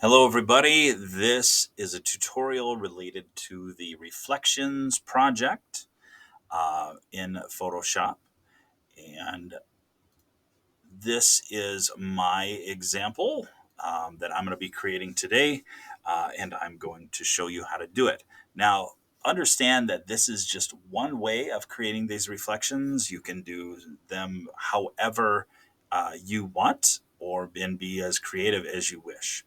Hello, everybody. This is a tutorial related to the Reflections project in Photoshop. And this is my example that I'm going to be creating today, and I'm going to show you how to do it. Now, understand that this is just one way of creating these reflections. You can do them however you want or and be as creative as you wish.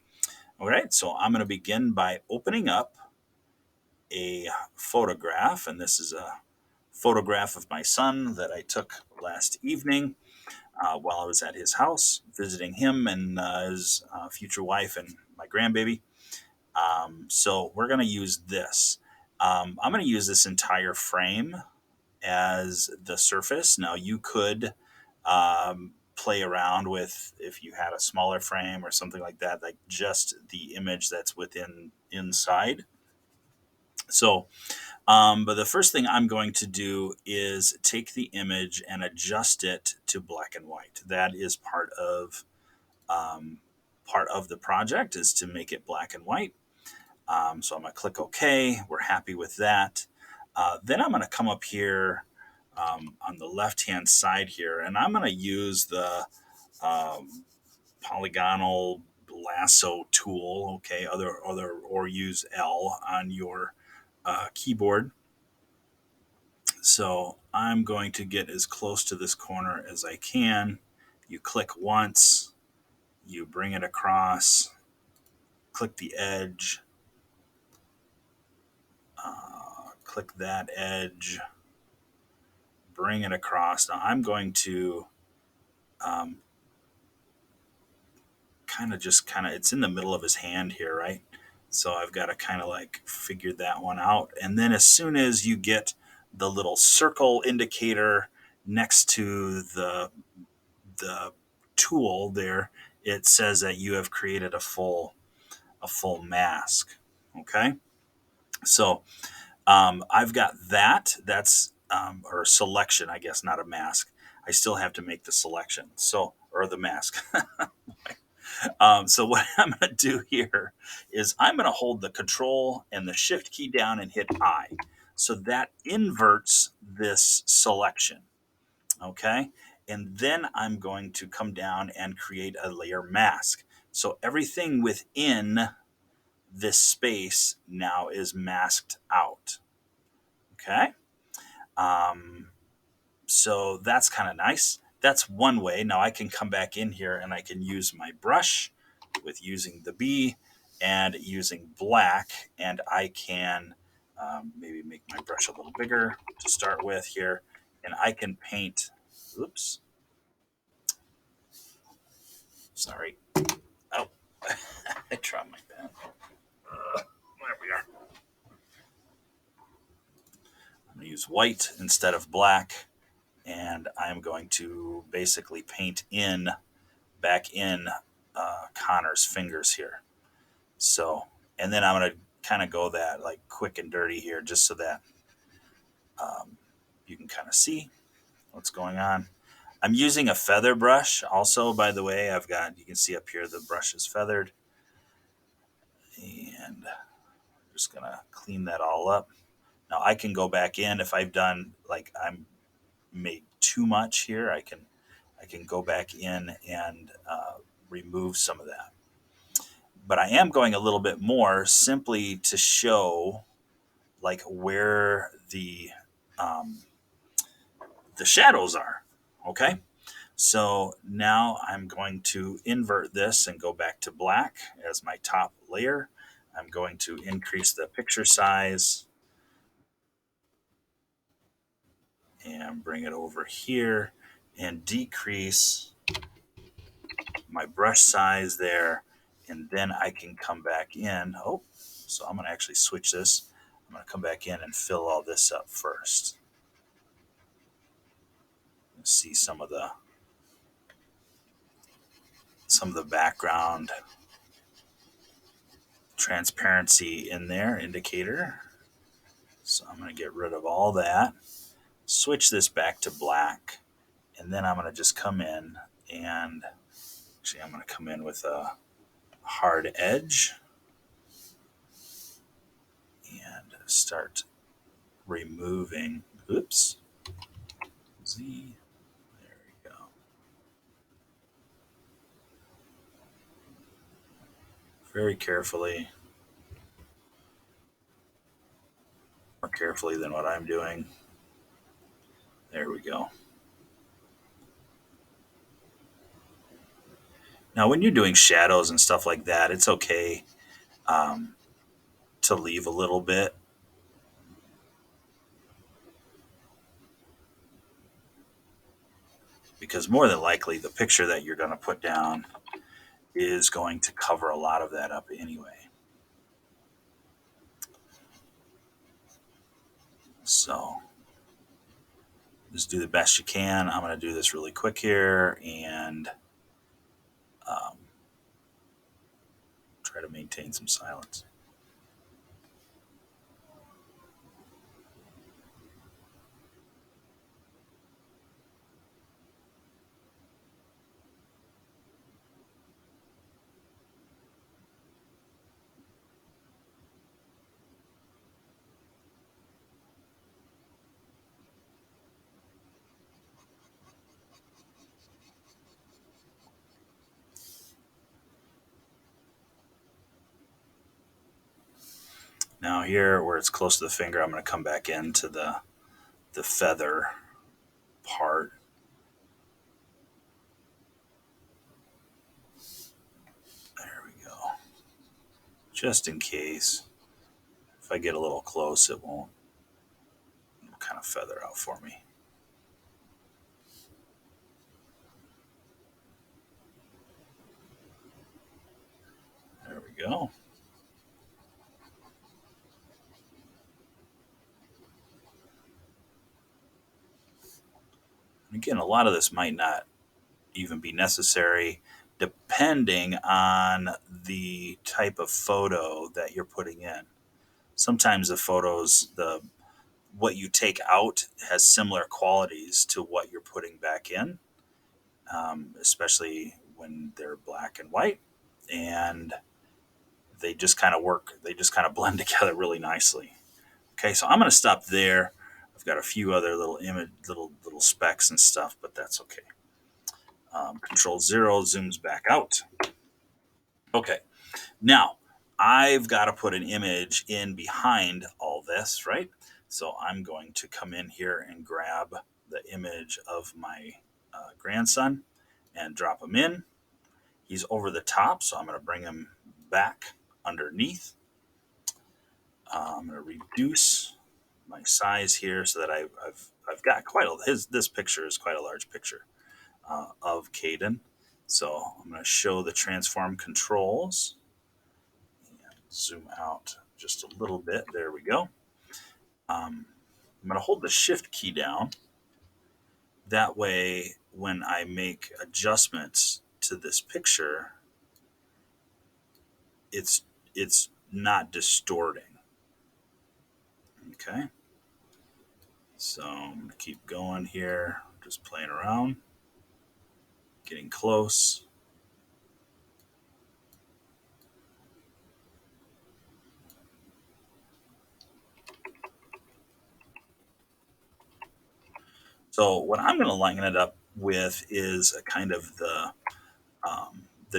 All right, so I'm going to begin by opening up a photograph, and this is a photograph of my son that I took last evening while I was at his house visiting him and his future wife and my grandbaby. So we're going to use this. I'm going to use this entire frame as the surface. Now you could play around with if you had a smaller frame or something like that, like just the image that's within inside. So, but the first thing I'm going to do is take the image and adjust it to black and white. That is part of the project is to make it black and white. So I'm going to click OK. We're happy with that. Then I'm going to come up here on the left-hand side here, and I'm going to use the polygonal lasso tool. Okay, or use L on your keyboard. So I'm going to get as close to this corner as I can. You click once, you bring it across, click the edge, click that edge, bring it across. Now I'm going to um, it's in the middle of his hand here, right? So I've got to kind of like figure that one out. And then as soon as you get the little circle indicator next to the tool there, it says that you have created a full mask. Okay, so I've got that. That's or selection, I guess, not a mask. I still have to make the selection. So or the mask. So what I'm going to do here is I'm going to hold the Control and the Shift key down and hit I. So that inverts this selection. Okay. And then I'm going to come down and create a layer mask. So everything within this space now is masked out. Okay. Um, so that's kind of nice. That's one way. Now I can come back in here and I can use my brush with using the B and using black, and I can maybe make my brush a little bigger to start with here, and I can paint. Oops, sorry. Oh, I dropped my pen. There we are. I'm going to use white instead of black, and I'm going to basically paint back in Connor's fingers here. So, and then I'm going to kind of go that like quick and dirty here just so that you can kind of see what's going on. I'm using a feather brush also, by the way. You can see up here the brush is feathered. And I'm just going to clean that all up. Now I can go back in if I've done like I'm made too much here. I can go back in and remove some of that. But I am going a little bit more simply to show like where um, the shadows are. Okay. So now I'm going to invert this and go back to black as my top layer. I'm going to increase the picture size and bring it over here and decrease my brush size there. And then I can come back in. Oh, so I'm going to actually switch this. I'm going to come back in and fill all this up first. See some of the background transparency in there, indicator. So I'm going to get rid of all that, switch this back to black, and then I'm going to just come in and actually I'm going to come in with a hard edge and start removing. Oops. Z. There we go. Very carefully. More carefully than what I'm doing. There we go. Now, when you're doing shadows and stuff like that, it's okay to leave a little bit, because more than likely the picture that you're going to put down is going to cover a lot of that up anyway. So just do the best you can. I'm going to do this really quick here and try to maintain some silence. Now here, where it's close to the finger, I'm going to come back into the feather part. There we go. Just in case, if I get a little close, it won't kind of feather out for me. There we go. Again, a lot of this might not even be necessary depending on the type of photo that you're putting in. Sometimes the photos, what you take out has similar qualities to what you're putting back in, especially when they're black and white, and they just kind of work. They just kind of blend together really nicely. Okay, so I'm going to stop there. I've got a few other little little specks and stuff, but that's okay. Control 0 zooms back out. Okay, now I've got to put an image in behind all this, right? So I'm going to come in here and grab the image of my grandson and drop him in. He's over the top, so I'm going to bring him back underneath. I'm going to reduce my size here so that I've got quite this picture is quite a large picture of Caden. So I'm going to show the transform controls and zoom out just a little bit. There we go. I'm going to hold the shift key down. That way, when I make adjustments to this picture, it's not distorting. Okay. So I'm going to keep going here, just playing around, getting close. So what I'm going to line it up with is a kind of the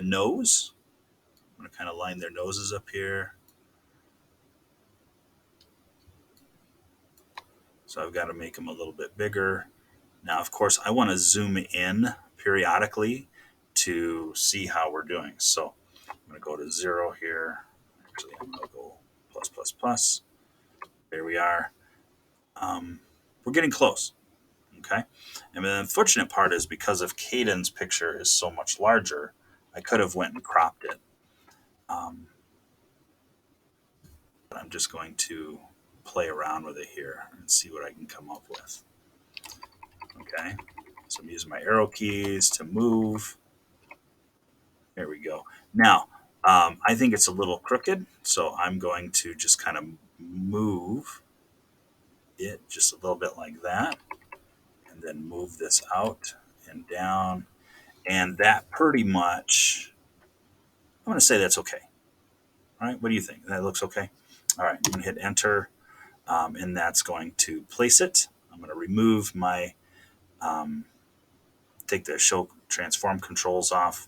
nose. I'm going to kind of line their noses up here. So I've got to make them a little bit bigger. Now, of course, I want to zoom in periodically to see how we're doing. So I'm going to go to 0 here. Actually, I'm going to go plus, plus, plus. There we are. We're getting close. Okay. And the unfortunate part is because of Caden's picture is so much larger, I could have went and cropped it. But I'm just going to play around with it here and see what I can come up with. Okay. So I'm using my arrow keys to move. There we go. Now, I think it's a little crooked, so I'm going to just kind of move it just a little bit like that, and then move this out and down. And that pretty much, I'm going to say that's okay. All right, what do you think? That looks okay? All right, I'm going to hit enter, and that's going to place it. I'm going to remove my, take the show transform controls off.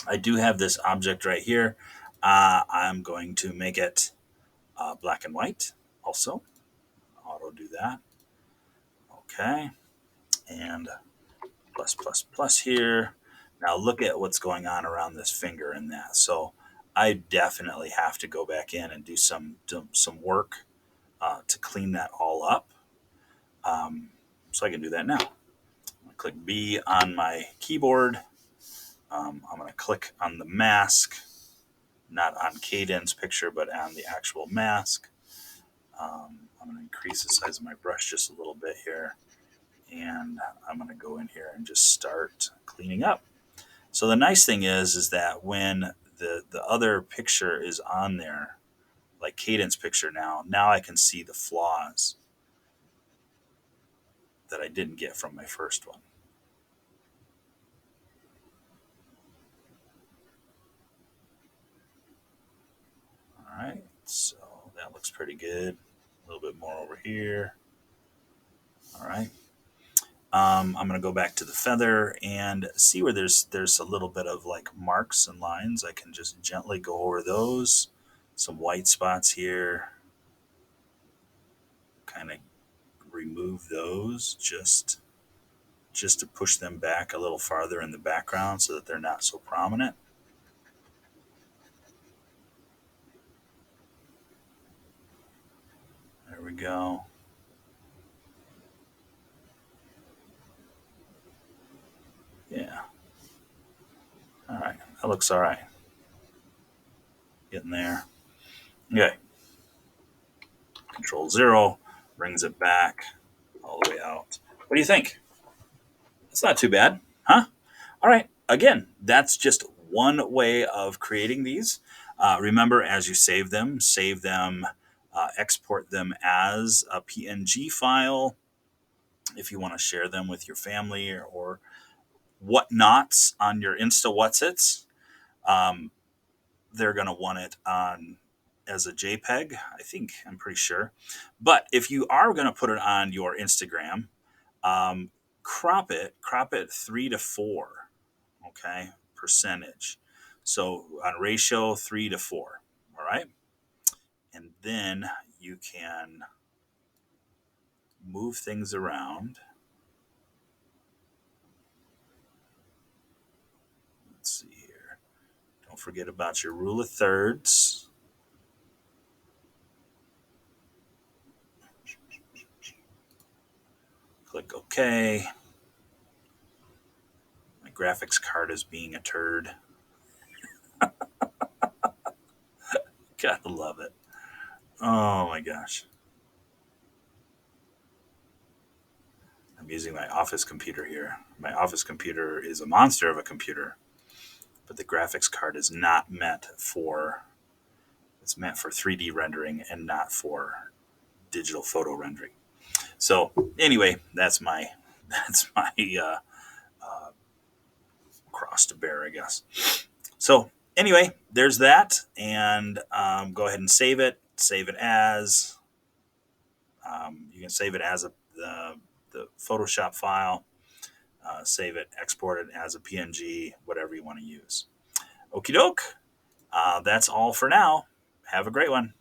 I do have this object right here. I'm going to make it black and white also. Auto do that. Okay, and plus plus plus here. Now look at what's going on around this finger and that. So I definitely have to go back in and do some work to clean that all up. So I can do that now. I'm going to click B on my keyboard. I'm going to click on the mask, not on Cadence picture, but on the actual mask. I'm going to increase the size of my brush just a little bit here. And I'm going to go in here and just start cleaning up. So the nice thing is that when the other picture is on there, like Cadence picture now I can see the flaws that I didn't get from my first one. All right, so that looks pretty good. A little bit more over here. All right. I'm going to go back to the feather and see where there's a little bit of like marks and lines. I can just gently go over those. Some white spots here. Kind of remove those just to push them back a little farther in the background so that they're not so prominent. There we go. Yeah. All right. That looks all right. Getting there. Okay. Control 0 brings it back all the way out. What do you think? It's not too bad, huh? All right. Again, that's just one way of creating these. Remember, as you save them, export them as a PNG file if you want to share them with your family or whatnots on your Insta Whatsits. They're going to want it on as a JPEG, I think. I'm pretty sure. But if you are going to put it on your Instagram, crop it 3:4, okay, percentage. So on ratio 3:4, all right? And then you can move things around. Let's see here. Don't forget about your rule of thirds. Click OK. My graphics card is being a turd. Gotta love it. Oh my gosh. I'm using my office computer here. My office computer is a monster of a computer, but the graphics card is not meant for, it's meant for 3D rendering and not for digital photo rendering. So anyway, that's my cross to bear, I guess. So anyway, there's that, and go ahead and save it. Save it as you can save it as the Photoshop file. Save it, export it as a PNG, whatever you want to use. Okie doke. That's all for now. Have a great one.